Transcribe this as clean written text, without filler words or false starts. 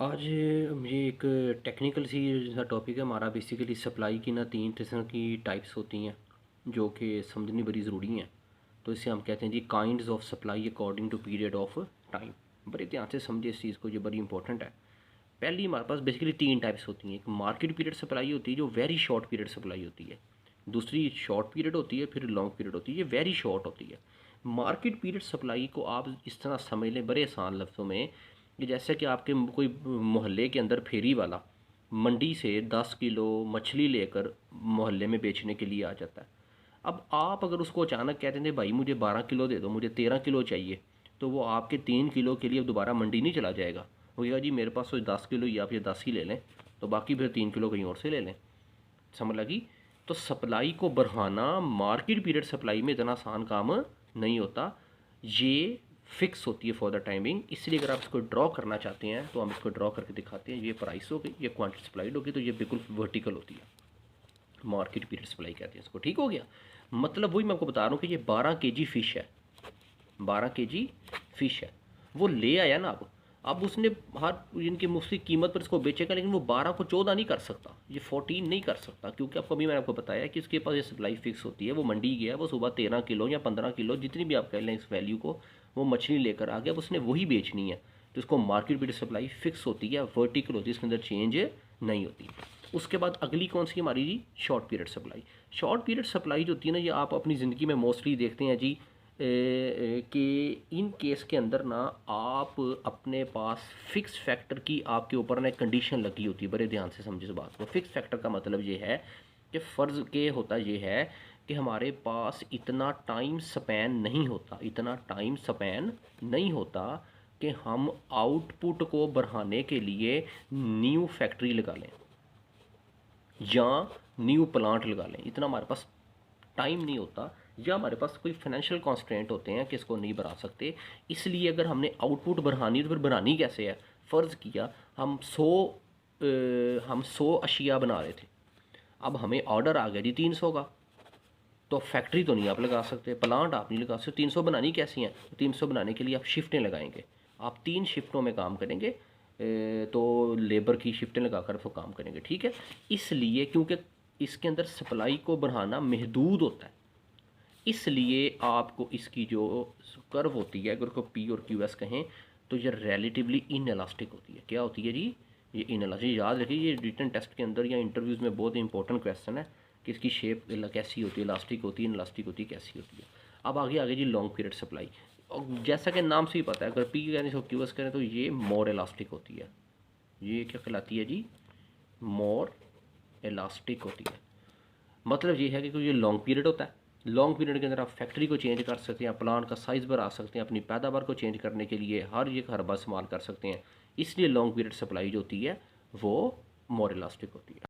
आज मुझे एक टेक्निकल सी जैसा टॉपिक है हमारा। बेसिकली सप्लाई की ना 3 किस्म की टाइप्स होती हैं जो कि समझनी बड़ी ज़रूरी हैं। तो इसे हम कहते हैं जी kinds of supply according to period of time. बड़े ध्यान से समझे इस चीज़ को, ये बड़ी इंपॉर्टेंट है। पहली हमारे पास बेसिकली 3 टाइप्स होती हैं। एक मार्केट पीरियड सप्लाई होती है जो वेरी शॉर्ट पीरियड सप्लाई होती है। दूसरी शॉर्ट पीरियड होती है, फिर लॉन्ग पीरियड होती है। ये वेरी शॉर्ट होती है। मार्केट पीरियड सप्लाई को आप इस तरह समझ लें बड़े आसान लफ्ज़ों में कि जैसे कि आपके कोई मोहल्ले के अंदर फेरी वाला मंडी से 10 किलो मछली लेकर मोहल्ले में बेचने के लिए आ जाता है। अब आप अगर उसको अचानक कहते हैं भाई मुझे 12 किलो दे दो, मुझे 13 किलो चाहिए, तो वो आपके 3 किलो के लिए अब दोबारा मंडी नहीं चला जाएगा। वो कहेगा जी मेरे पास तो 10 किलो ही, आप ये 10 ही ले लें, तो बाकी फिर 3 किलो कहीं और से ले लें। समझ लगी? तो सप्लाई को बढ़ाना मार्केट पीरियड सप्लाई में इतना आसान काम नहीं होता। ये फिक्स होती है फॉर द टाइमिंग। इसलिए अगर आप इसको ड्रॉ करना चाहते हैं तो हम इसको ड्रॉ करके दिखाते हैं। ये प्राइस होगी, ये क्वांटिटी सप्लाइड होगी, तो ये बिल्कुल वर्टिकल होती है। मार्केट पीरियड सप्लाई कहते हैं इसको। ठीक हो गया? मतलब वही मैं आपको बता रहा हूँ कि ये 12 केजी फ़िश है, 12 केजी फ़िश है। वो ले आया ना, अब उसने हर इनकी मुफ्त कीमत पर इसको बेचेगा, लेकिन वो 12 को 14 नहीं कर सकता, ये 14 नहीं कर सकता, क्योंकि आपको अभी मैंने आपको बताया कि उसके पास ये सप्लाई फिक्स होती है। वो मंडी गया, वो सुबह 13 किलो या 15 किलो जितनी भी आप कह लें इस वैल्यू को, वो मछली लेकर आ गया, उसने वही बेचनी है। तो उसको मार्केट पीरियड सप्लाई फिक्स होती है, वर्टिकल होती है, इसके अंदर चेंज नहीं होती। उसके बाद अगली कौन सी हमारी जी? Short period supply. Short period supply जो होती है ना, ये आप अपनी ज़िंदगी में मोस्टली देखते हैं जी कि इन केस के अंदर ना आप अपने पास फिक्स फैक्टर की आपके ऊपर ना एक कंडीशन लगी होती है। बड़े ध्यान से समझे इस बात को। फिक्स फैक्टर का मतलब ये है कि फ़र्ज़ के होता ये है कि हमारे पास इतना टाइम स्पैन नहीं होता, इतना टाइम स्पैन नहीं होता कि हम आउटपुट को बढ़ाने के लिए न्यू फैक्ट्री लगा लें या न्यू प्लांट लगा लें। इतना हमारे पास टाइम नहीं होता, या हमारे पास कोई फाइनेंशियल कॉन्स्ट्रेंट होते हैं कि इसको नहीं बढ़ा सकते। इसलिए अगर हमने आउटपुट बढ़ानी है तो फिर बढ़ानी कैसे है? फ़र्ज़ किया हम 100 अशिया बना रहे थे, अब हमें ऑर्डर आ गया जी 300 का। तो फैक्ट्री तो नहीं आप लगा सकते, प्लांट आप नहीं लगा सकते। 300 बनानी कैसी हैं? 300 बनाने के लिए आप शिफ्टें लगाएंगे, आप 3 शिफ्टों में काम करेंगे। तो लेबर की शिफ्टें लगाकर उसको काम करेंगे। ठीक है? इसलिए क्योंकि इसके अंदर सप्लाई को बढ़ाना महदूद होता है, इसलिए आपको इसकी जो कर्व होती है, अगर उसको पी और क्यू एस कहें, तो ये रिलेटिवली इनएलास्टिक होती है। क्या होती है जी? ये इनएलास्टिक। याद रखिए, ये रिटन टेस्ट के अंदर या इंटरव्यूज़ में बहुत इंपॉर्टेंट क्वेश्चन है कि इसकी शेप कैसी होती है, इलास्टिक होती है, इनएलास्टिक होती है, कैसी होती है। अब आगे जी लॉन्ग पीरियड सप्लाई। और जैसा कि नाम से ही पता है, अगर पी यानी इसको क्यू एस करें तो ये मोर इलास्टिक होती है। ये क्या कहलाती है जी? मोर इलास्टिक होती है। मतलब ये है कि ये लॉन्ग पीरियड होता है। लॉन्ग पीरियड के अंदर आप फैक्ट्री को चेंज कर सकते हैं, प्लांट का साइज़ बढ़ा सकते हैं, अपनी पैदावार को चेंज करने के लिए हर एक हरबा इस्तेमाल कर सकते हैं। इसलिए लॉन्ग पीरियड सप्लाई जो होती है वो मोर इलास्टिक होती है।